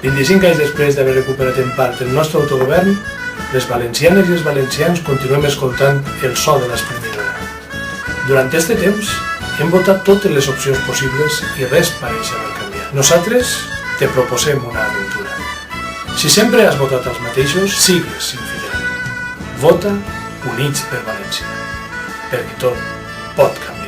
25 anys després d'haver recuperat en part el nostre autogovern, les valencianes i els valencians continuem escoltant el so de l'Esprimidora. Durant aquest temps hem votat totes les opcions possibles i res pareix haver canviat. Nosaltres te proposem una aventura. Si sempre has votat els mateixos, sigues infidel. Vota Units per València, perquè tot pot canviar.